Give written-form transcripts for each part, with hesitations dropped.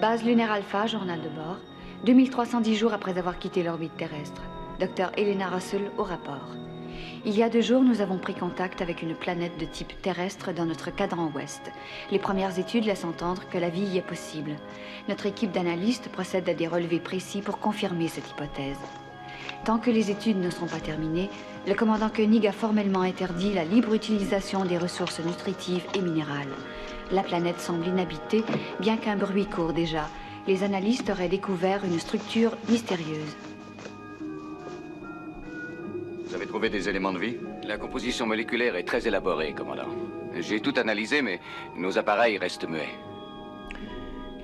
Base lunaire Alpha, journal de bord. 2310 jours après avoir quitté l'orbite terrestre. Dr Elena Russell au rapport. Il y a 2 jours, nous avons pris contact avec une planète de type terrestre dans notre cadran ouest. Les premières études laissent entendre que la vie y est possible. Notre équipe d'analystes procède à des relevés précis pour confirmer cette hypothèse. Tant que les études ne seront pas terminées, le commandant Koenig a formellement interdit la libre utilisation des ressources nutritives et minérales. La planète semble inhabitée, bien qu'un bruit court déjà. Les analystes auraient découvert une structure mystérieuse. Vous avez trouvé des éléments de vie? La composition moléculaire est très élaborée, commandant. J'ai tout analysé, mais nos appareils restent muets.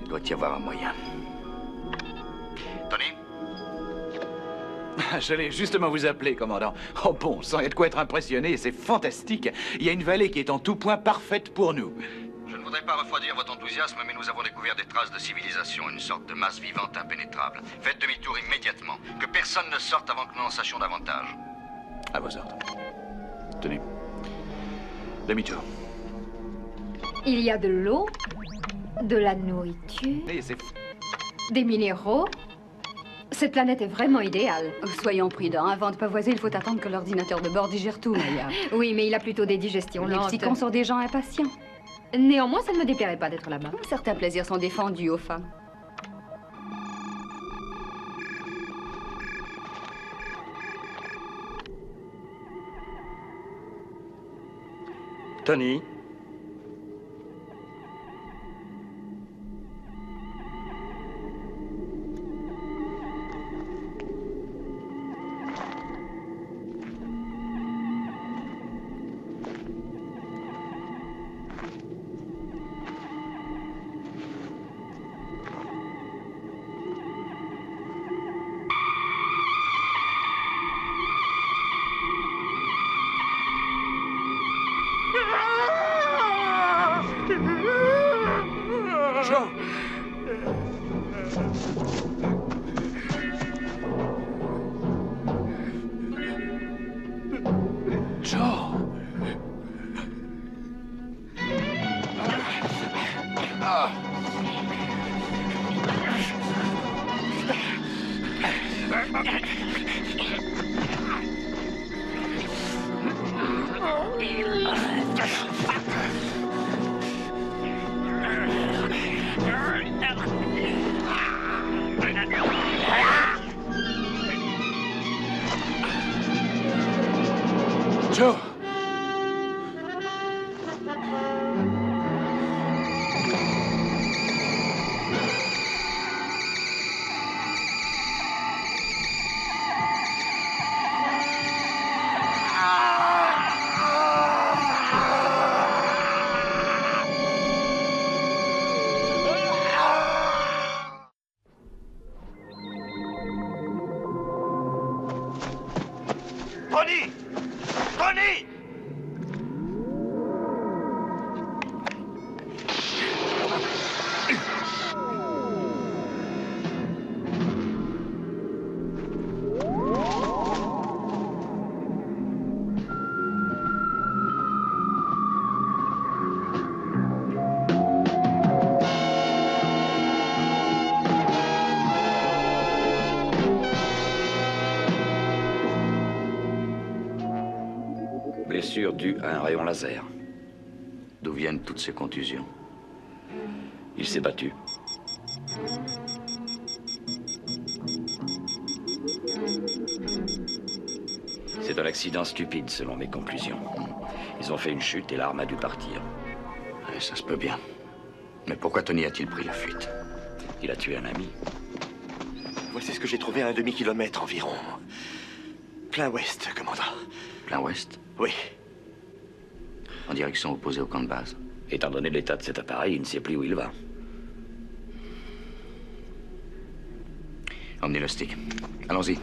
Il doit y avoir un moyen. Tony? J'allais justement vous appeler, commandant. Oh bon sang, il y a de quoi être impressionné, c'est fantastique. Il y a une vallée qui est en tout point parfaite pour nous. Je ne voudrais pas refroidir votre enthousiasme, mais nous avons découvert des traces de civilisation, une sorte de masse vivante impénétrable. Faites demi-tour immédiatement. Que personne ne sorte avant que nous en sachions davantage. À vos ordres. Tenez. Demi-tour. Il y a de l'eau, de la nourriture, Et c'est... des minéraux. Cette planète est vraiment idéale. Soyons prudents. Avant de pavoiser, il faut attendre que l'ordinateur de bord digère tout, Maya. Oui, mais il a plutôt des digestions Les lentes. psychons sont des gens impatients. Néanmoins, ça ne me déplairait pas d'être là-bas. Certains plaisirs sont défendus aux femmes. Tony? Joe! Tony! Tony! Blessure due à un rayon laser. D'où viennent toutes ces contusions? Il s'est battu. C'est un accident stupide, selon mes conclusions. Ils ont fait une chute et l'arme a dû partir. Ouais, ça se peut bien. Mais pourquoi Tony a-t-il pris la fuite? Il a tué un ami. Voici ce que j'ai trouvé à un demi-kilomètre environ. Plein ouest, commandant. Plein ouest? Oui. En direction opposée au camp de base. Étant donné l'état de cet appareil, il ne sait plus où il va. Emmenez le stick. Allons-y.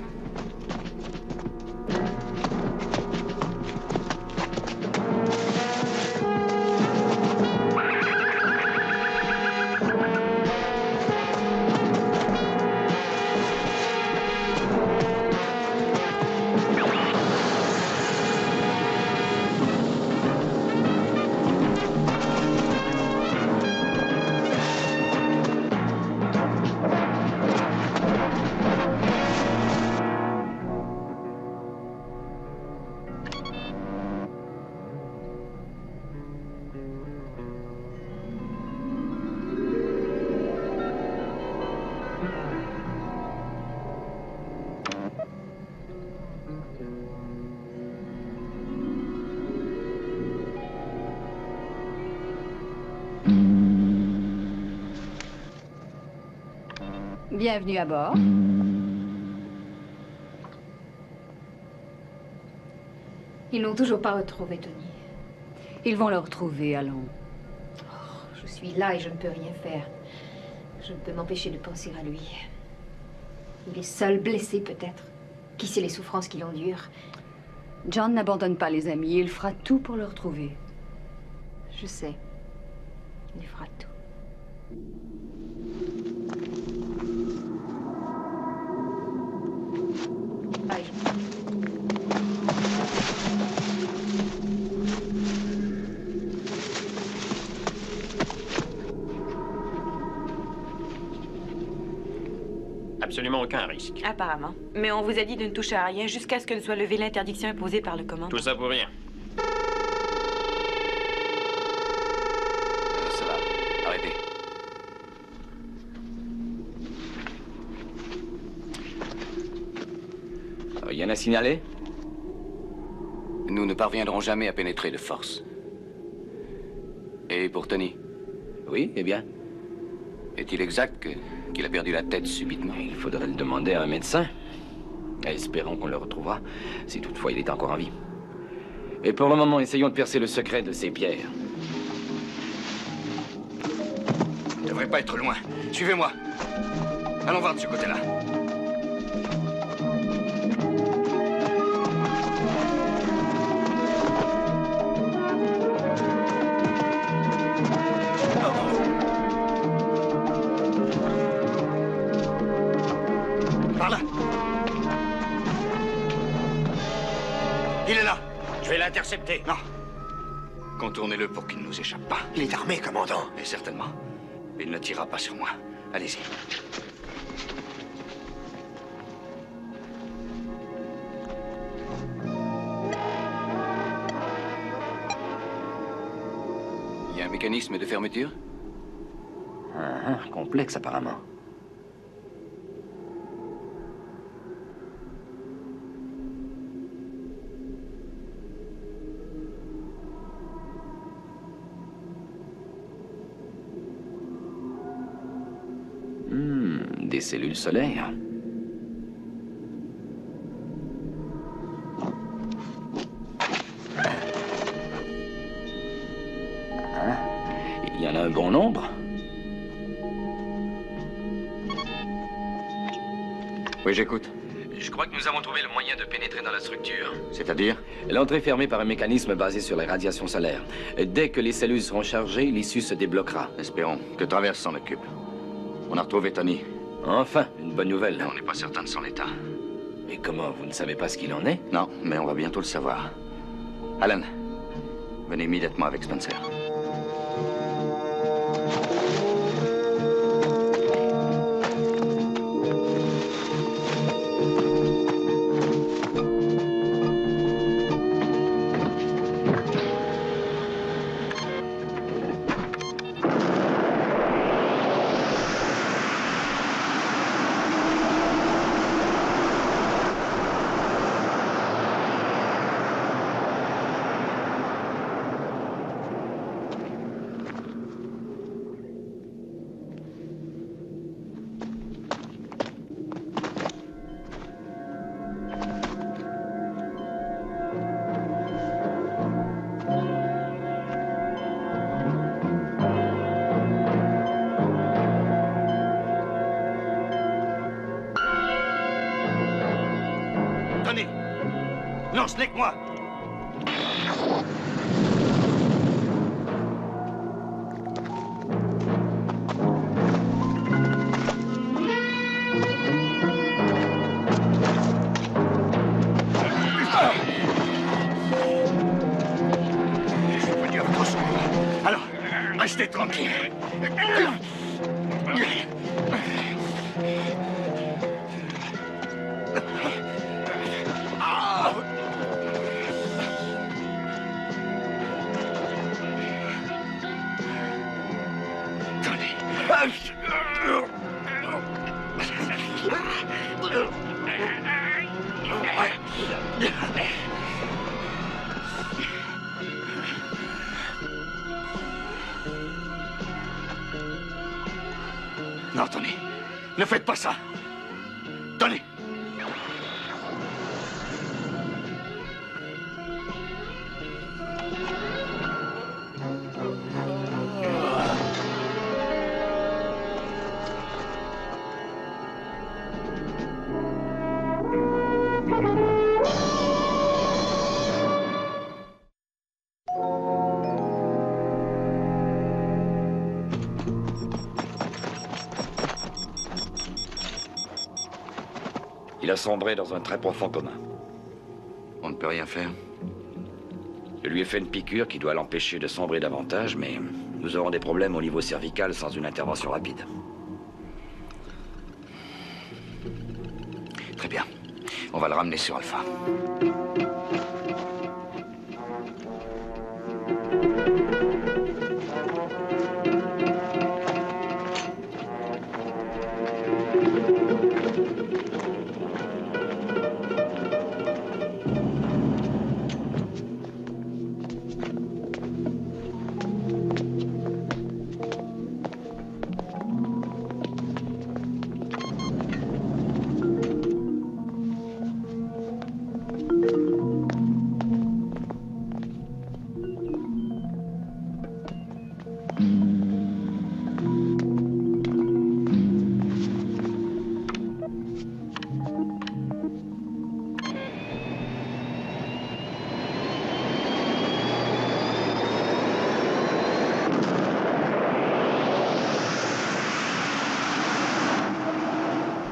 Bienvenue à bord. Ils n'ont toujours pas retrouvé Tony. Ils vont le retrouver, allons. Je suis là et je ne peux rien faire. Je ne peux m'empêcher de penser à lui. Il est seul, blessé peut-être. Qui sait les souffrances qu'il endure? John n'abandonne pas les amis. Il fera tout pour le retrouver. Je sais. Il fera tout. Aïe. Absolument aucun risque. Apparemment. Mais on vous a dit de ne toucher à rien jusqu'à ce que ne soit levée l'interdiction imposée par le commandant. Tout ça pour rien. Ça va. Arrêtez. Rien à signaler? Nous ne parviendrons jamais à pénétrer de force. Et pour Tony? Oui, eh bien? Est-il exact qu'il a perdu la tête subitement? Il faudrait le demander à un médecin. Espérons qu'on le retrouvera, si toutefois il est encore en vie. Et pour le moment, essayons de percer le secret de ces pierres. Il ne devrait pas être loin. Suivez-moi. Allons voir de ce côté-là. Par là. Il est là. Je vais l'intercepter. Non. Contournez-le pour qu'il ne nous échappe pas. Il est armé, commandant. Et certainement. Il ne tirera pas sur moi. Allez-y. Il y a un mécanisme de fermeture? Complexe apparemment. Des cellules solaires. Il y en a un bon nombre. Oui, j'écoute. Je crois que nous avons trouvé le moyen de pénétrer dans la structure. C'est-à-dire? L'entrée est fermée par un mécanisme basé sur les radiations solaires. Dès que les cellules seront chargées, l'issue se débloquera. Espérons que Travers s'en occupe. On a retrouvé Tony. Enfin, une bonne nouvelle. Mais on n'est pas certain de son état. Mais comment, vous ne savez pas ce qu'il en est? Non, mais on va bientôt le savoir. Alan, venez immédiatement avec Spencer. Tony! Non, ce n'est que moi! Je suis venu à votre secours. Alors, restez tranquille. Non, Tony. Ne faites pas ça. Donnez. Il a sombré dans un très profond coma. On ne peut rien faire. Je lui ai fait une piqûre qui doit l'empêcher de sombrer davantage, mais nous aurons des problèmes au niveau cervical sans une intervention rapide. Très bien. On va le ramener sur Alpha.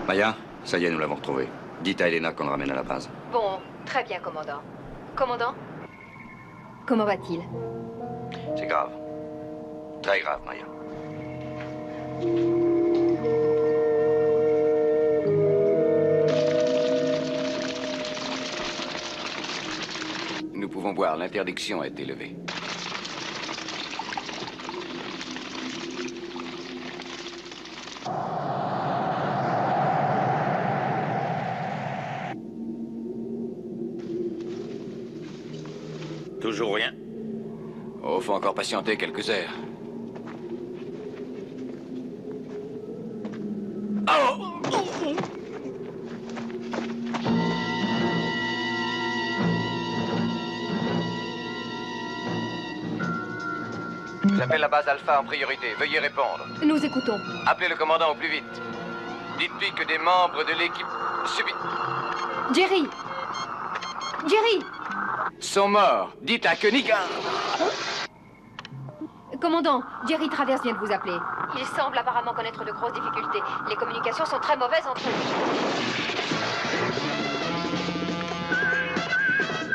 Maya, ça y est, nous l'avons retrouvé. Dites à Elena qu'on le ramène à la base. Bon, très bien, commandant. Commandant? Comment va-t-il? C'est grave. Très grave, Maya. Nous pouvons voir, l'interdiction a été levée. Toujours rien? Oh, faut encore patienter quelques heures. J'appelle la base Alpha en priorité. Veuillez répondre. Nous écoutons. Appelez le commandant au plus vite. Dites-lui que des membres de l'équipe Jerry! Jerry! sont morts. Dites à Koenig. Commandant, Jerry Travers vient de vous appeler. Il semble apparemment connaître de grosses difficultés. Les communications sont très mauvaises entre eux.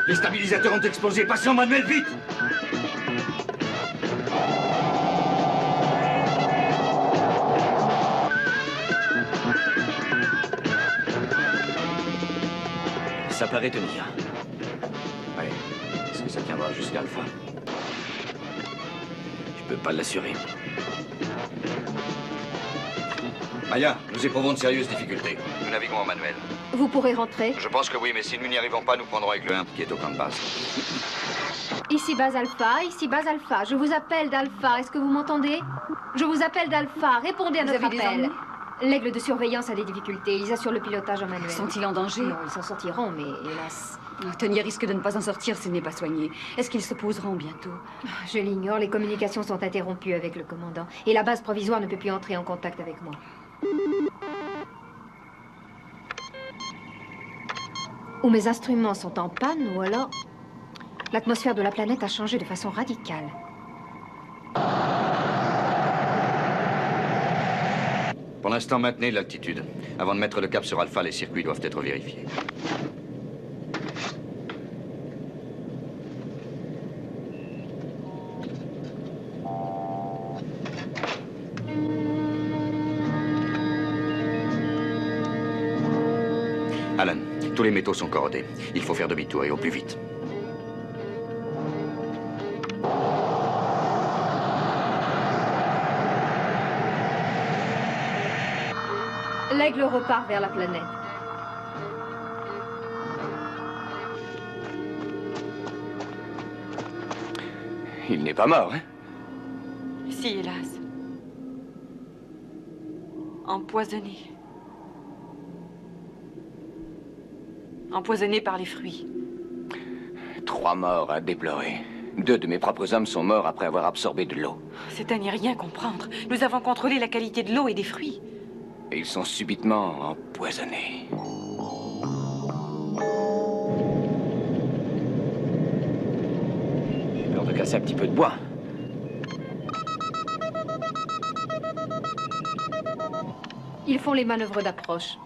Les stabilisateurs ont explosé. Passez en manuel, vite! Ça paraît tenir. Oui. Est-ce que ça tiendra jusqu'à Alpha? Je peux pas l'assurer. Maya, nous éprouvons de sérieuses difficultés. Nous naviguons en manuel. Vous pourrez rentrer. Je pense que oui, mais si nous n'y arrivons pas, nous prendrons avec le 1 qui est au camp de base. Ici base Alpha, ici base Alpha. Je vous appelle d'Alpha. Est-ce que vous m'entendez? Je vous appelle d'Alpha. Répondez à notre appel. L'aigle de surveillance a des difficultés. Ils assurent le pilotage en manuel. Sont-ils en danger? Non, ils s'en sortiront, mais hélas. Tony risque de ne pas en sortir s'il n'est pas soigné. Est-ce qu'ils se poseront bientôt? Je l'ignore. Les communications sont interrompues avec le commandant. Et la base provisoire ne peut plus entrer en contact avec moi. Ou mes instruments sont en panne, ou alors... l'atmosphère de la planète a changé de façon radicale. Pour l'instant, maintenez l'altitude. Avant de mettre le cap sur Alpha, les circuits doivent être vérifiés. Alan, tous les métaux sont corrodés. Il faut faire demi-tour et au plus vite. L'aigle repart vers la planète. Il n'est pas mort, hein? Si, hélas. Empoisonné. empoisonné par les fruits. 3 morts à déplorer. 2 de mes propres hommes sont morts après avoir absorbé de l'eau. C'est à n'y rien comprendre. Nous avons contrôlé la qualité de l'eau et des fruits. Et ils sont subitement empoisonnés. Peur de casser un petit peu de bois. Ils font les manœuvres d'approche.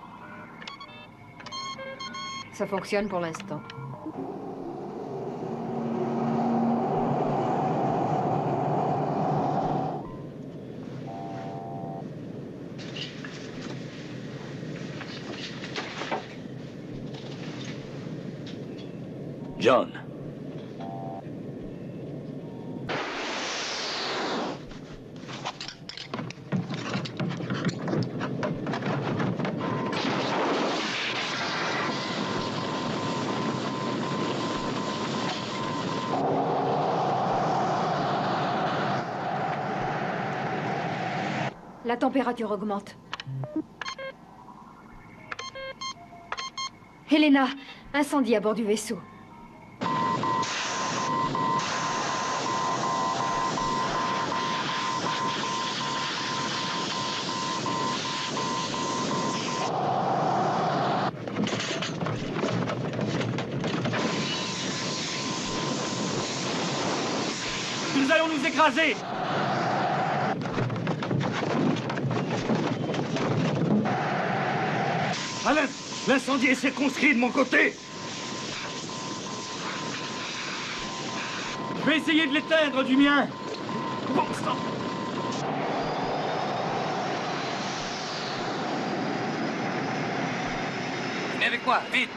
Ça fonctionne pour l'instant. John. La température augmente. Helena, incendie à bord du vaisseau. Nous allons nous écraser! Alain, l'incendie est circonscrit de mon côté. Je vais essayer de l'éteindre du mien. Bon sang! Venez avec moi, vite!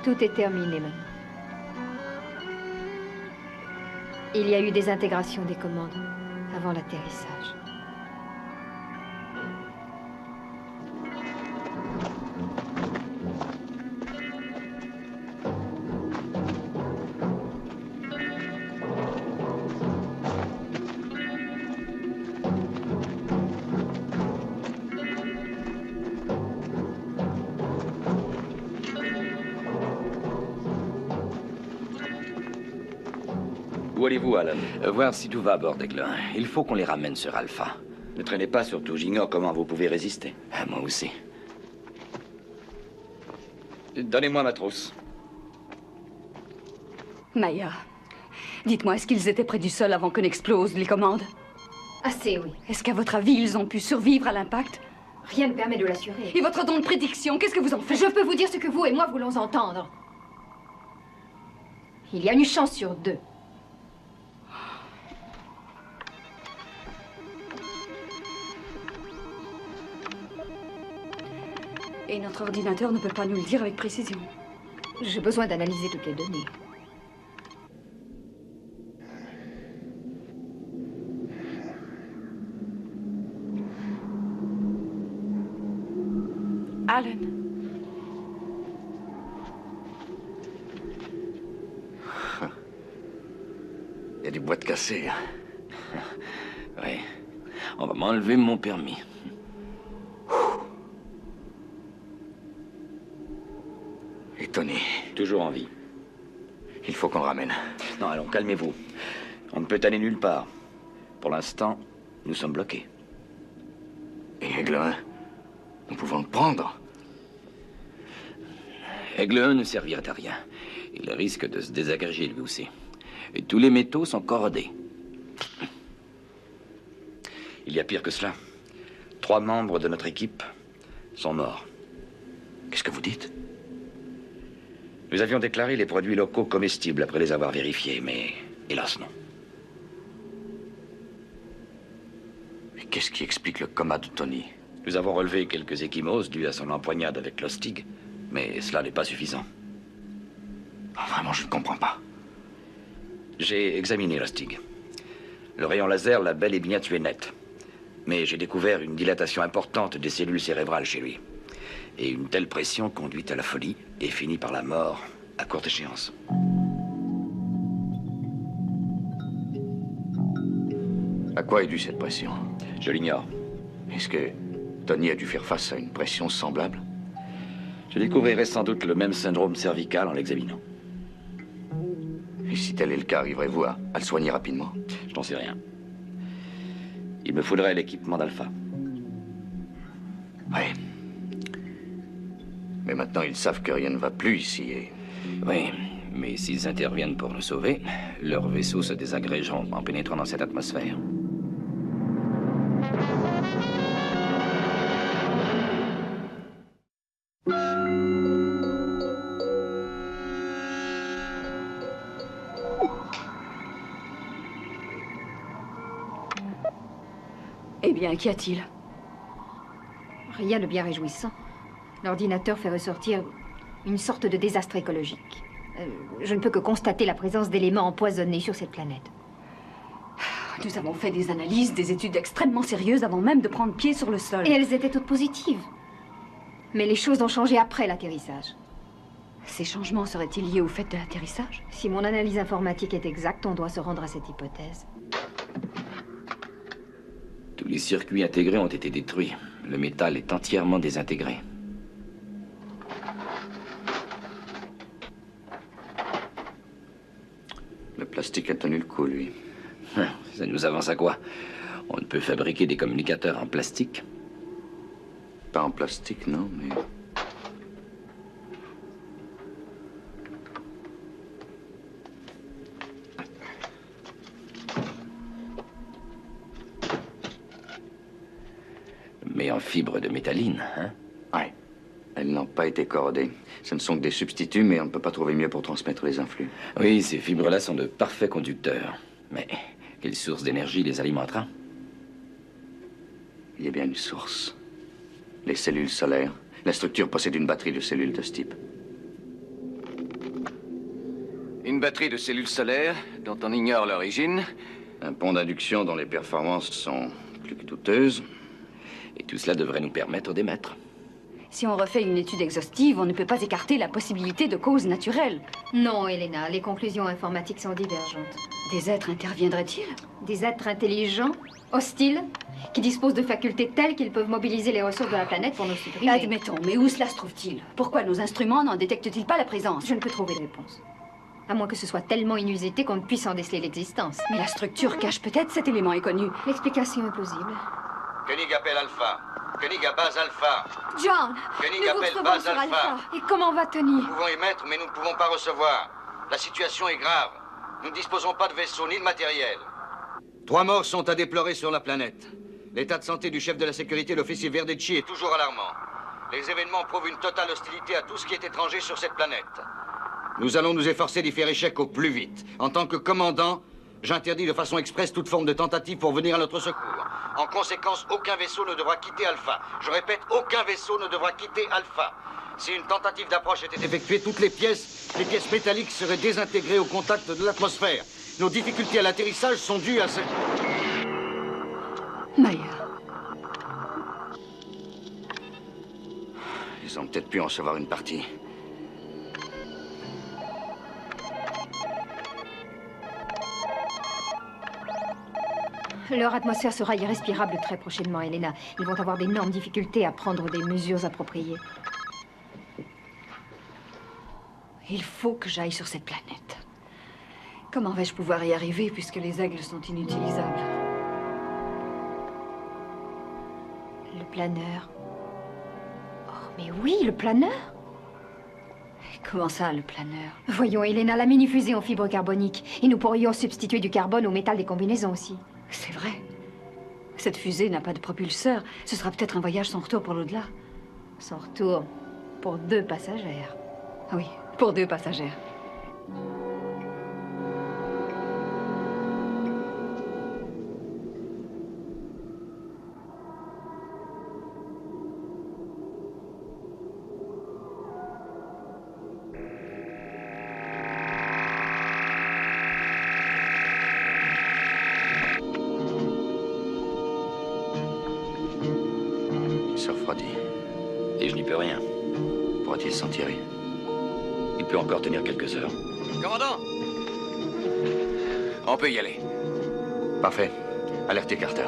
Tout est terminé maintenant. Il y a eu des intégrations des commandes avant l'atterrissage. Où allez-vous, Alan? Voir si tout va à bord d'Aigle. Il faut qu'on les ramène sur Alpha. Ne traînez pas, surtout. J'ignore comment vous pouvez résister. Moi aussi. Donnez-moi ma trousse. Maya, dites-moi, est-ce qu'ils étaient près du sol avant que n'explosent les commandes? Assez, oui. Est-ce qu'à votre avis, ils ont pu survivre à l'impact? Rien ne permet de l'assurer. Et votre don de prédiction, qu'est-ce que vous en faites? Je peux vous dire ce que vous et moi voulons entendre. Il y a une chance sur 2. Et notre ordinateur ne peut pas nous le dire avec précision. J'ai besoin d'analyser toutes les données. Alan. Il y a des boîtes cassées. Oui. On va m'enlever mon permis. Et Tony? Toujours en vie. Il faut qu'on le ramène. Non, allons, calmez-vous. On ne peut aller nulle part. Pour l'instant, nous sommes bloqués. Et Aigle 1, nous pouvons le prendre. Aigle 1 ne servirait à rien. Il risque de se désagréger lui aussi. Et tous les métaux sont corrodés. Il y a pire que cela. 3 membres de notre équipe sont morts. Qu'est-ce que vous dites? Nous avions déclaré les produits locaux comestibles après les avoir vérifiés, mais hélas non. Mais qu'est-ce qui explique le coma de Tony? Nous avons relevé quelques ecchymoses dues à son empoignade avec l'Ostig, mais cela n'est pas suffisant. Vraiment, je ne comprends pas. J'ai examiné l'Ostig. Le rayon laser l'a bel et bien tué net. Mais j'ai découvert une dilatation importante des cellules cérébrales chez lui. Et une telle pression conduit à la folie et finit par la mort à courte échéance. À quoi est due cette pression? Je l'ignore. Est-ce que Tony a dû faire face à une pression semblable? Je découvrirai sans doute le même syndrome cervical en l'examinant. Et si tel est le cas, arriverez-vous à le soigner rapidement? Je n'en sais rien. Il me faudrait l'équipement d'Alpha. Ouais. Mais maintenant, ils savent que rien ne va plus ici et... Oui, mais s'ils interviennent pour nous sauver, leurs vaisseaux se désagrégeront en pénétrant dans cette atmosphère. Eh bien, qu'y a-t-il? Rien de bien réjouissant. L'ordinateur fait ressortir une sorte de désastre écologique. Je ne peux que constater la présence d'éléments empoisonnés sur cette planète. Nous avons fait des analyses, des études extrêmement sérieuses avant même de prendre pied sur le sol. Et elles étaient toutes positives. Mais les choses ont changé après l'atterrissage. Ces changements seraient-ils liés au fait de l'atterrissage? Si mon analyse informatique est exacte, on doit se rendre à cette hypothèse. Tous les circuits intégrés ont été détruits. Le métal est entièrement désintégré. Le plastique a tenu le coup, lui. Ça nous avance à quoi? On ne peut fabriquer des communicateurs en plastique? Pas en plastique, non, mais... Mais en fibre de métalline, hein? Ouais. Elles n'ont pas été corrodées. Ce ne sont que des substituts, mais on ne peut pas trouver mieux pour transmettre les influx. Oui, ces fibres-là sont de parfaits conducteurs. Mais quelle source d'énergie les alimentera? Il y a bien une source. Les cellules solaires. La structure possède une batterie de cellules de ce type. Une batterie de cellules solaires dont on ignore l'origine. Un pont d'induction dont les performances sont plus que douteuses. Et tout cela devrait nous permettre d'émettre. Si on refait une étude exhaustive, on ne peut pas écarter la possibilité de causes naturelles. Non, Elena, les conclusions informatiques sont divergentes. Des êtres interviendraient-ils? Des êtres intelligents, hostiles, qui disposent de facultés telles qu'ils peuvent mobiliser les ressources de la planète pour nous supprimer. Admettons, mais où cela se trouve-t-il? Pourquoi nos instruments n'en détectent-ils pas la présence? Je ne peux trouver de réponse. À moins que ce soit tellement inusité qu'on ne puisse en déceler l'existence. Mais la structure cache peut-être cet élément inconnu. L'explication est plausible. Koenig appelle Alpha. Koenig à base Alpha. John, Koenig nous vous appelle recevons base sur Alpha. Alpha. Et comment va Tony? Nous pouvons émettre, mais nous ne pouvons pas recevoir. La situation est grave. Nous ne disposons pas de vaisseau ni de matériel. 3 morts sont à déplorer sur la planète. L'état de santé du chef de la sécurité, l'officier Verdecci, est toujours alarmant. Les événements prouvent une totale hostilité à tout ce qui est étranger sur cette planète. Nous allons nous efforcer d'y faire échec au plus vite. En tant que commandant, j'interdis de façon expresse toute forme de tentative pour venir à notre secours. En conséquence, aucun vaisseau ne devra quitter Alpha. Je répète, aucun vaisseau ne devra quitter Alpha. Si une tentative d'approche était effectuée, toutes les pièces métalliques seraient désintégrées au contact de l'atmosphère. Nos difficultés à l'atterrissage sont dues à ce... Maya. Ils ont peut-être pu en recevoir une partie. Leur atmosphère sera irrespirable très prochainement, Elena. Ils vont avoir d'énormes difficultés à prendre des mesures appropriées. Il faut que j'aille sur cette planète. Comment vais-je pouvoir y arriver puisque les aigles sont inutilisables? Le planeur. Oh, mais oui, le planeur. Comment ça, le planeur? Voyons, Elena, la mini-fusée en fibre carbonique. Et nous pourrions substituer du carbone au métal des combinaisons aussi. C'est vrai. Cette fusée n'a pas de propulseur. Ce sera peut-être un voyage sans retour pour l'au-delà. Sans retour pour 2 passagères. Oui, pour 2 passagères. Scotty. Et je n'y peux rien. Pourra-t-il s'en tirer? Il peut encore tenir quelques heures. Commandant! On peut y aller. Parfait. Alertez Carter.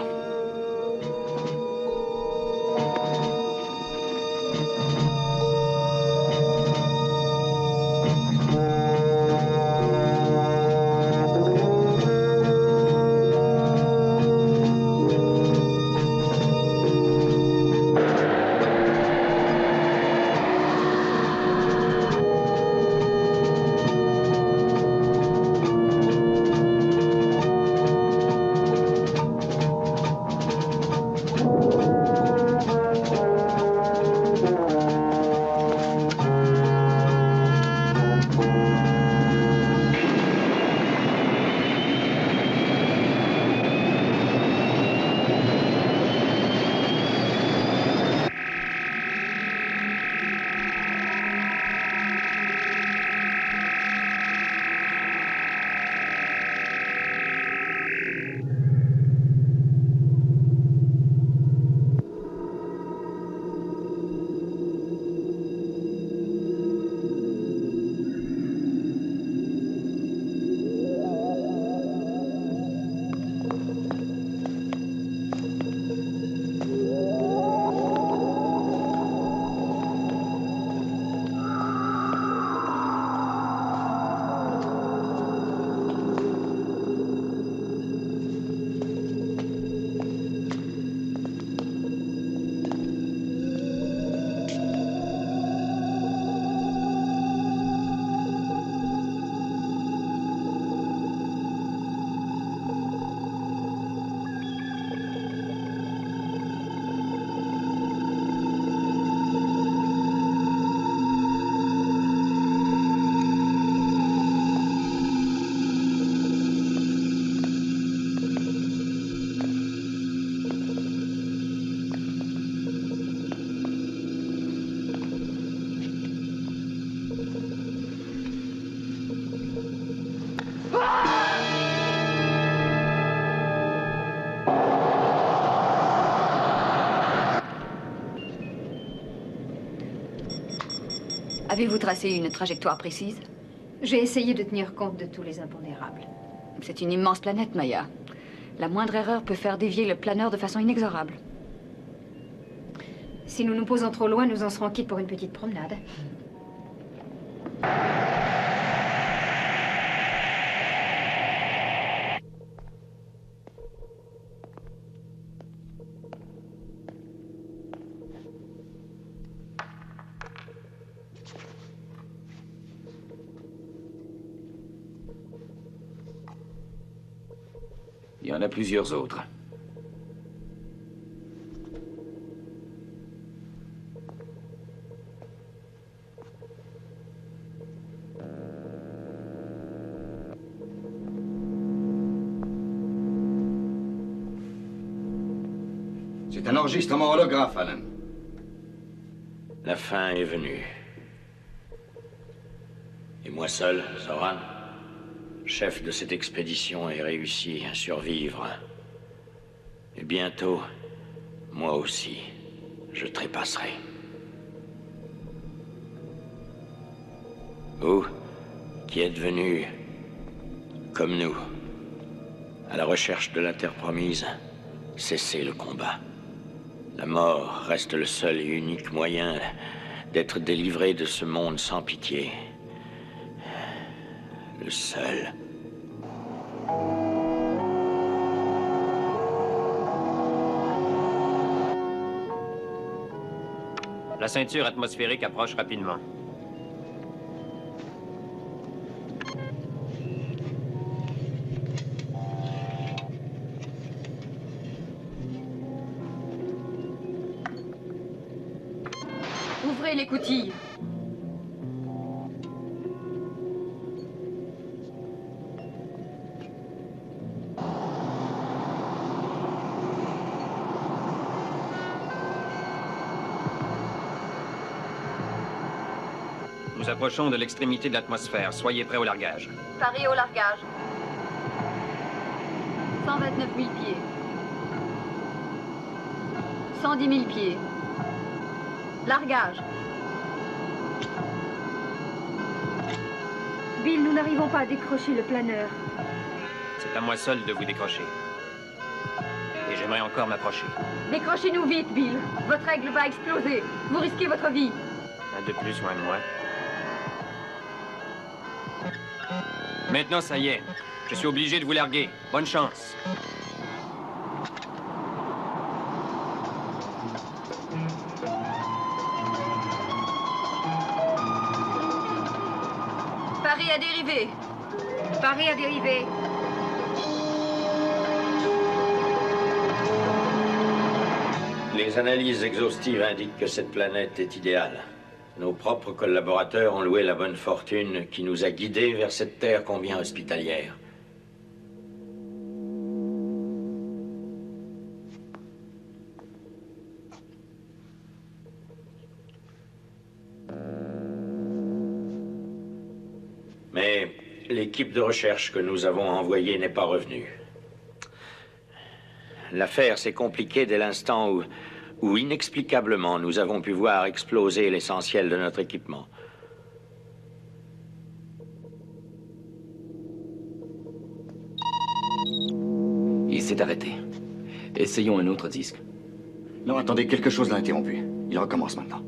Avez-vous tracé une trajectoire précise? J'ai essayé de tenir compte de tous les impondérables. C'est une immense planète, Maya. La moindre erreur peut faire dévier le planeur de façon inexorable. Si nous nous posons trop loin, nous en serons quittes pour une petite promenade. Il y en a plusieurs autres. C'est un enregistrement holographe, Alan. La fin est venue. Et moi seul, Zoran, chef de cette expédition, ai réussi à survivre. Et bientôt, moi aussi, je trépasserai. Vous, qui êtes venus, comme nous, à la recherche de la terre promise, cessez le combat. La mort reste le seul et unique moyen d'être délivré de ce monde sans pitié. Le seul. La ceinture atmosphérique approche rapidement. Ouvrez l'écoutille. Nous approchons de l'extrémité de l'atmosphère. Soyez prêts au largage. Paré au largage. 129 000 pieds. 110 000 pieds. Largage. Bill, nous n'arrivons pas à décrocher le planeur. C'est à moi seul de vous décrocher. Et j'aimerais encore m'approcher. Décrochez-nous vite, Bill. Votre aigle va exploser. Vous risquez votre vie. Un de plus loin de moi. Maintenant, ça y est. Je suis obligé de vous larguer. Bonne chance. Paris à dériver. Paris à dériver. Les analyses exhaustives indiquent que cette planète est idéale. Nos propres collaborateurs ont loué la bonne fortune qui nous a guidés vers cette terre combien hospitalière. Mais l'équipe de recherche que nous avons envoyée n'est pas revenue. L'affaire s'est compliquée dès l'instant où inexplicablement nous avons pu voir exploser l'essentiel de notre équipement. Il s'est arrêté. Essayons un autre disque. Non, attendez, quelque chose l'a interrompu. Il recommence maintenant.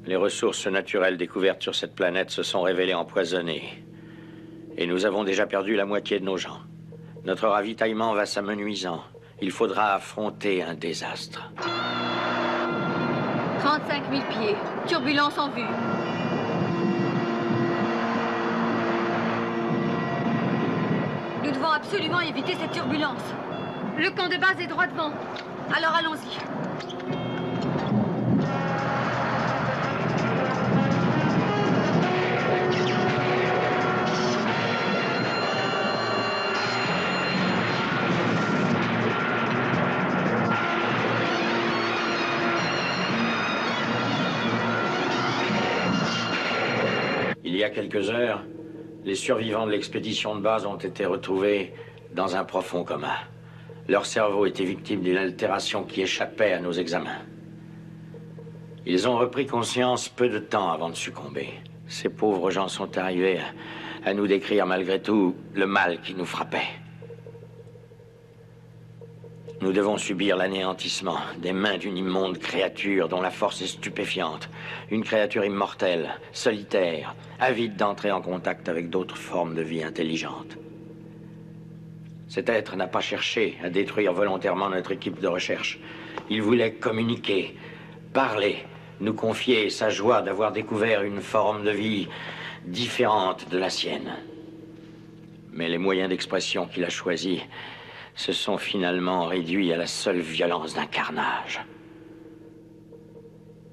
Les ressources naturelles découvertes sur cette planète se sont révélées empoisonnées. Et nous avons déjà perdu la moitié de nos gens. Notre ravitaillement va s'amenuisant. Il faudra affronter un désastre. 35 000 pieds. Turbulence en vue. Nous devons absolument éviter cette turbulence. Le camp de base est droit devant. Alors allons-y. Il y a quelques heures, les survivants de l'expédition de base ont été retrouvés dans un profond coma. Leur cerveau était victime d'une altération qui échappait à nos examens. Ils ont repris conscience peu de temps avant de succomber. Ces pauvres gens sont arrivés à nous décrire malgré tout le mal qui nous frappait. Nous devons subir l'anéantissement des mains d'une immonde créature dont la force est stupéfiante. Une créature immortelle, solitaire, avide d'entrer en contact avec d'autres formes de vie intelligentes. Cet être n'a pas cherché à détruire volontairement notre équipe de recherche. Il voulait communiquer, parler, nous confier sa joie d'avoir découvert une forme de vie différente de la sienne. Mais les moyens d'expression qu'il a choisis se sont finalement réduits à la seule violence d'un carnage.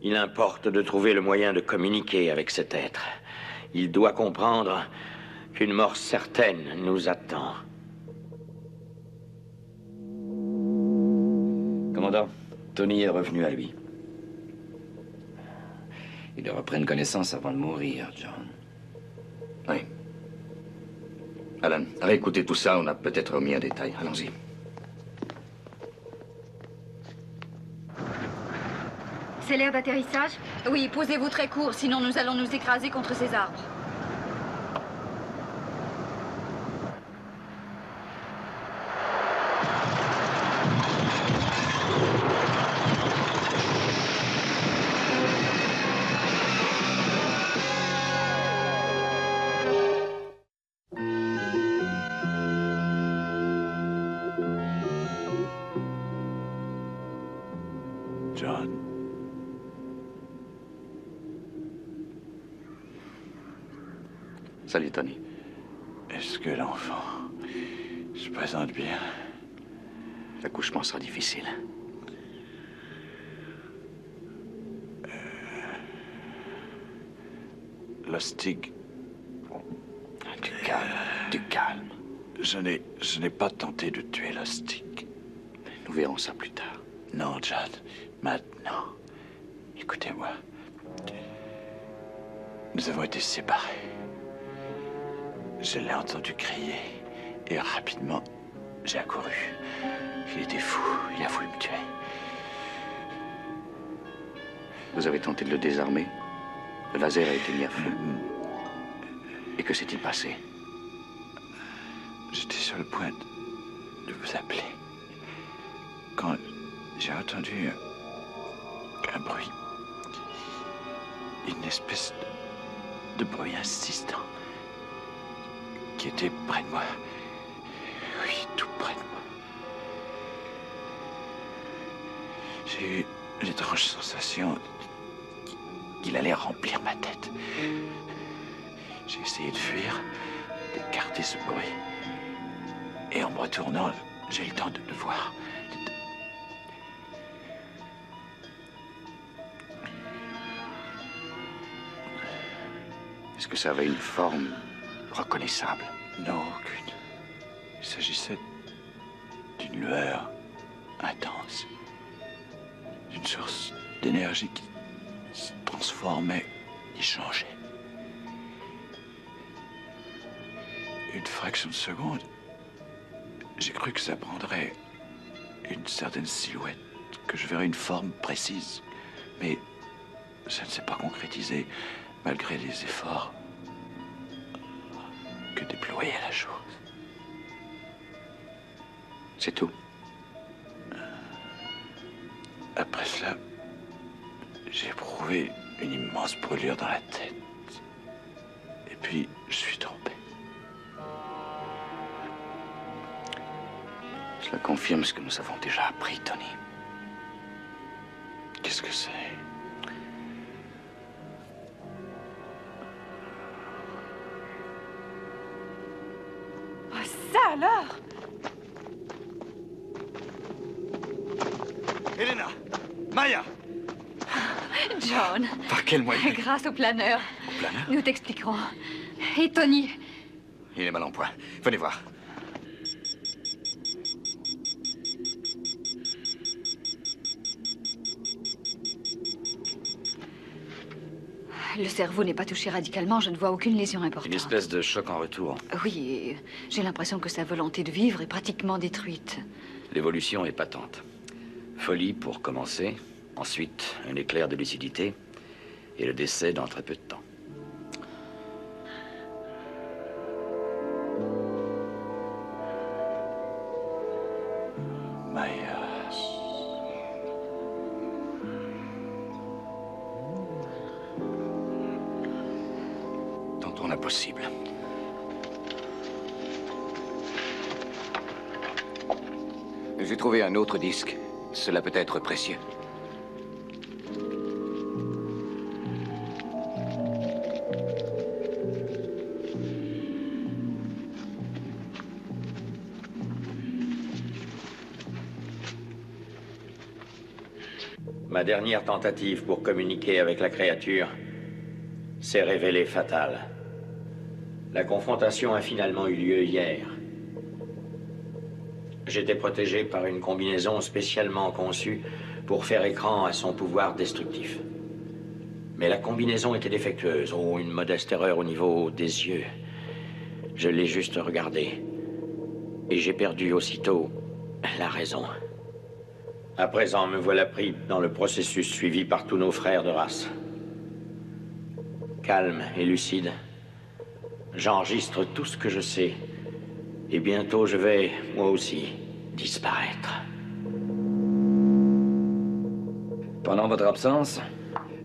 Il importe de trouver le moyen de communiquer avec cet être. Il doit comprendre qu'une mort certaine nous attend. Commandant, Tony est revenu à lui. Il reprenne connaissance avant de mourir, John. Oui. Alan, réécoutez tout ça, on a peut-être remis un détail. Allons-y. C'est l'air d'atterrissage? Oui, posez-vous très court, sinon nous allons nous écraser contre ces arbres. John. Salut, Tony. Est-ce que l'enfant se présente bien? L'accouchement sera difficile. Lustig. Du calme, du calme. Je n'ai pas tenté de tuer Lustig. Nous verrons ça plus tard. Non, John. Maintenant. Écoutez-moi. Nous avons été séparés. Je l'ai entendu crier. Et rapidement, j'ai accouru. Il était fou. Il a voulu me tuer. Vous avez tenté de le désarmer. Le laser a été mis à feu. Et que s'est-il passé? J'étais sur le point de vous appeler quand j'ai entendu un bruit. Une espèce de bruit insistant qui était près de moi. Oui, tout près de moi. J'ai eu l'étrange sensation qu'il allait remplir ma tête. J'ai essayé de fuir, d'écarter ce bruit. Et en me retournant, j'ai eu le temps de le voir. Est-ce que ça avait une forme reconnaissable? Non, aucune. Il s'agissait d'une lueur intense. D'une source d'énergie qui se transformait et changeait. Une fraction de seconde, j'ai cru que ça prendrait une certaine silhouette, que je verrais une forme précise. Mais ça ne s'est pas concrétisé, malgré les efforts que déployait la chose. C'est tout? Après cela, j'ai éprouvé une immense brûlure dans la tête. Et puis, je suis tombé. Cela confirme ce que nous avons déjà appris, Tony. Qu'est-ce que c'est? Oh, ça alors? Elena! Maya! John. Par quel moyen? Grâce au planeur. Au planeur? Nous t'expliquerons. Et Tony? Il est mal en point. Venez voir. Le cerveau n'est pas touché radicalement, je ne vois aucune lésion importante. Une espèce de choc en retour. Oui, et j'ai l'impression que sa volonté de vivre est pratiquement détruite. L'évolution est patente. Folie pour commencer, ensuite un éclair de lucidité, et le décès dans très peu de temps. Maya. Tentons l'impossible. J'ai trouvé un autre disque. Cela peut être précieux. Ma dernière tentative pour communiquer avec la créature s'est révélée fatale. La confrontation a finalement eu lieu hier. J'étais protégé par une combinaison spécialement conçue pour faire écran à son pouvoir destructif. Mais la combinaison était défectueuse. Oh, une modeste erreur au niveau des yeux. Je l'ai juste regardée. Et j'ai perdu aussitôt la raison. À présent, me voilà pris dans le processus suivi par tous nos frères de race. Calme et lucide, j'enregistre tout ce que je sais. Et bientôt, je vais, moi aussi, disparaître. Pendant votre absence,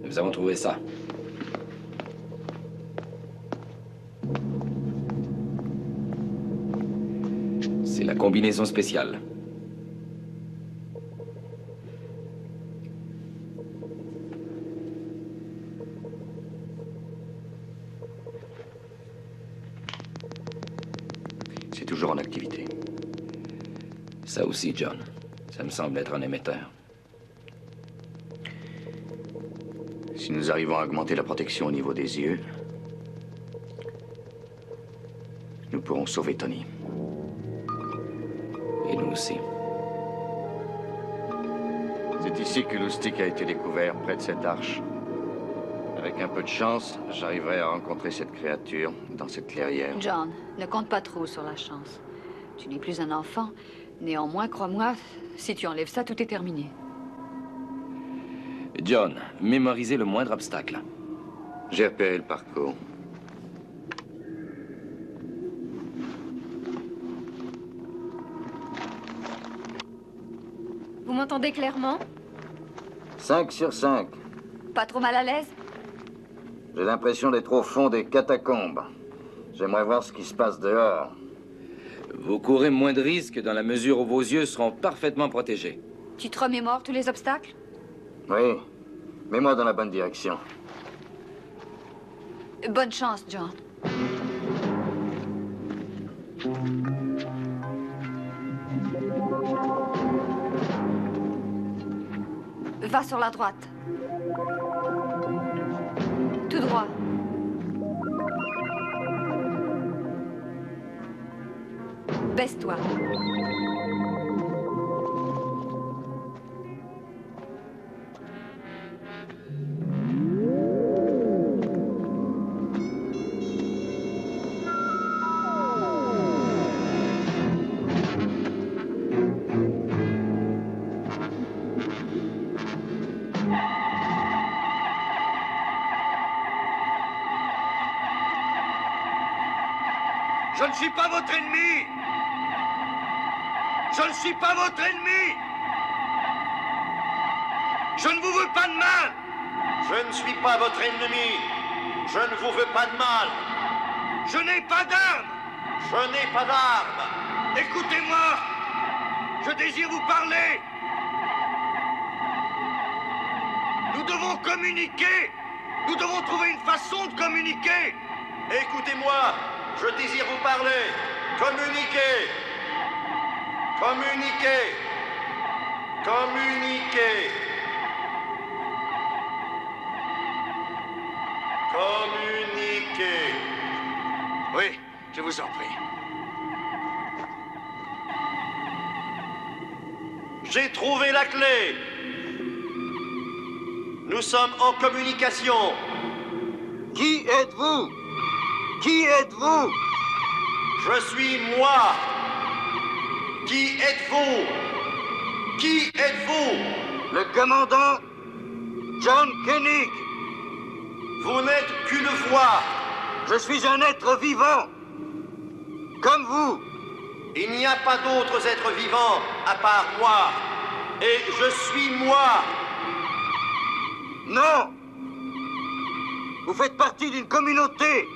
nous avons trouvé ça. C'est la combinaison spéciale. C'est toujours en activité. Ça aussi, John. Ça me semble être un émetteur. Si nous arrivons à augmenter la protection au niveau des yeux, nous pourrons sauver Tony. Et nous aussi. C'est ici que l'oustique a été découvert, près de cette arche. Avec un peu de chance, j'arriverai à rencontrer cette créature dans cette clairière. John, ne compte pas trop sur la chance. Tu n'es plus un enfant. Néanmoins, crois-moi, si tu enlèves ça, tout est terminé. John, mémorisez le moindre obstacle. J'ai repéré le parcours. Vous m'entendez clairement? 5 sur 5. Pas trop mal à l'aise? J'ai l'impression d'être au fond des catacombes. J'aimerais voir ce qui se passe dehors. Vous courez moins de risques dans la mesure où vos yeux seront parfaitement protégés. Tu te remémores tous les obstacles? Oui. Mets-moi dans la bonne direction. Bonne chance, John. Va sur la droite. Tout droit. Baisse-toi. Je ne suis pas votre ennemi! Je ne suis pas votre ennemi! Je ne vous veux pas de mal! Je ne suis pas votre ennemi. Je ne vous veux pas de mal. Je n'ai pas d'armes! Je n'ai pas d'armes. Écoutez-moi! Je désire vous parler! Nous devons communiquer! Nous devons trouver une façon de communiquer! Écoutez-moi, je désire vous parler. Communiquez. Communiquez. Communiquez. Communiquez. Oui, je vous en prie. J'ai trouvé la clé. Nous sommes en communication. Qui êtes-vous? Qui êtes-vous? Je suis moi. Qui êtes-vous? Qui êtes-vous? Le commandant John Koenig. Vous n'êtes qu'une voix. Je suis un être vivant. Comme vous. Il n'y a pas d'autres êtres vivants à part moi. Et je suis moi. Non. Vous faites partie d'une communauté.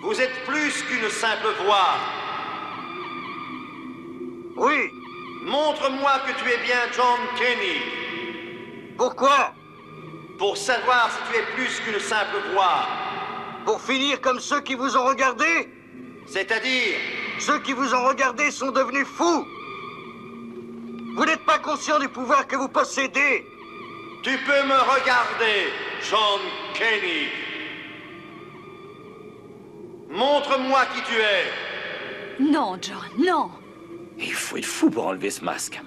Vous êtes plus qu'une simple voix. Oui. Montre-moi que tu es bien John Koenig. Pourquoi? Pour savoir si tu es plus qu'une simple voix. Pour finir comme ceux qui vous ont regardé? C'est-à-dire? Ceux qui vous ont regardé sont devenus fous. Vous n'êtes pas conscient du pouvoir que vous possédez. Tu peux me regarder, John Koenig. Montre-moi qui tu es. Non, John, non. Il faut être fou pour enlever ce masque.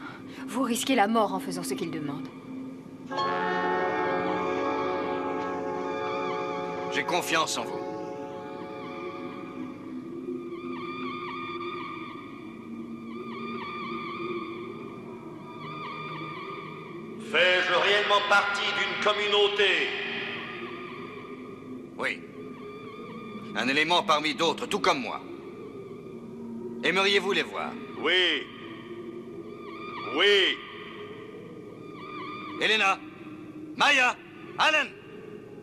Vous risquez la mort en faisant ce qu'il demande. J'ai confiance en vous. Fais-je réellement partie d'une communauté? Oui. Un élément parmi d'autres, tout comme moi. Aimeriez-vous les voir? Oui. Oui. Elena, Maya, Alan,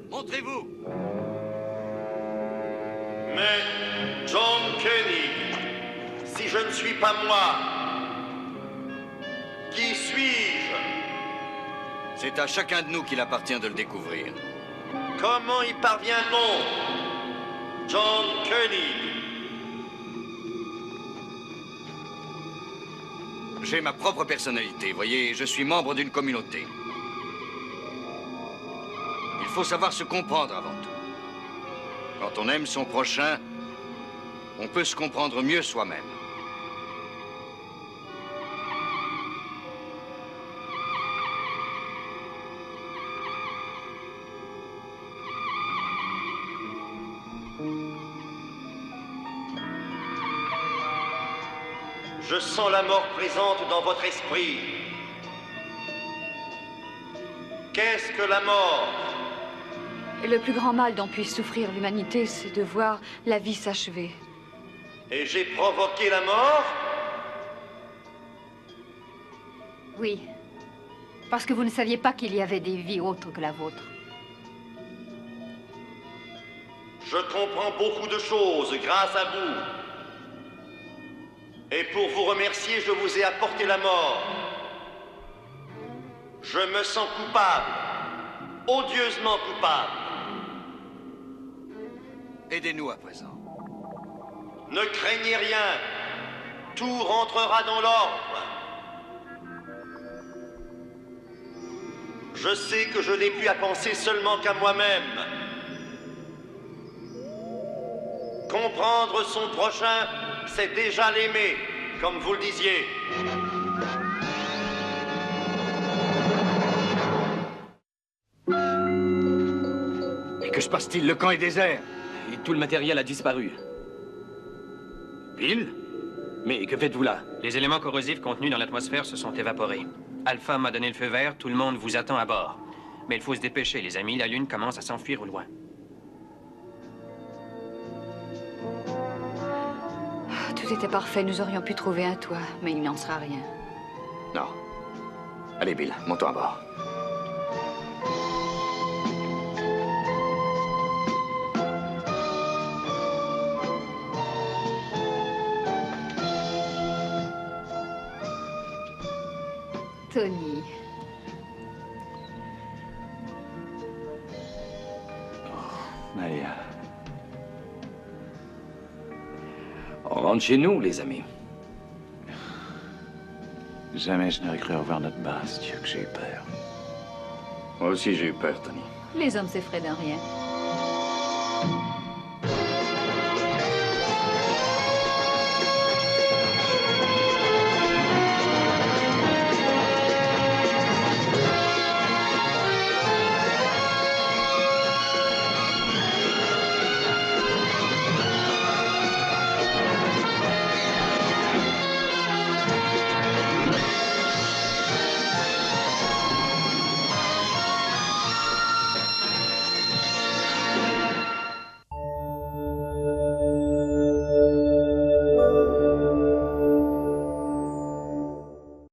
montrez-vous. Mais, John Koenig, si je ne suis pas moi, qui suis-je? C'est à chacun de nous qu'il appartient de le découvrir. Comment y parvient-on, John Koenig? J'ai ma propre personnalité, voyez, je suis membre d'une communauté. Il faut savoir se comprendre avant tout. Quand on aime son prochain, on peut se comprendre mieux soi-même. Je sens la mort présente dans votre esprit. Qu'est-ce que la mort? Et le plus grand mal dont puisse souffrir l'humanité, c'est de voir la vie s'achever. Et j'ai provoqué la mort? Oui. Parce que vous ne saviez pas qu'il y avait des vies autres que la vôtre. Je comprends beaucoup de choses grâce à vous. Et pour vous remercier, je vous ai apporté la mort. Je me sens coupable. Odieusement coupable. Aidez-nous à présent. Ne craignez rien. Tout rentrera dans l'ordre. Je sais que je n'ai plus à penser seulement qu'à moi-même. Comprendre son prochain, c'est déjà l'aimer, comme vous le disiez. Mais que se passe-t-il? Le camp est désert. Et tout le matériel a disparu. Bill? Mais que faites-vous là? Les éléments corrosifs contenus dans l'atmosphère se sont évaporés. Alpha m'a donné le feu vert, tout le monde vous attend à bord. Mais il faut se dépêcher, les amis, la Lune commence à s'enfuir au loin. Tout était parfait, nous aurions pu trouver un toit, mais il n'en sera rien. Non. Allez, Bill, montons à bord. Tony. Maria. On rentre chez nous, les amis. Jamais je n'aurais cru revoir notre base. Dieu que j'ai eu peur. Moi aussi, j'ai eu peur, Tony. Les hommes s'effraient d'un rien.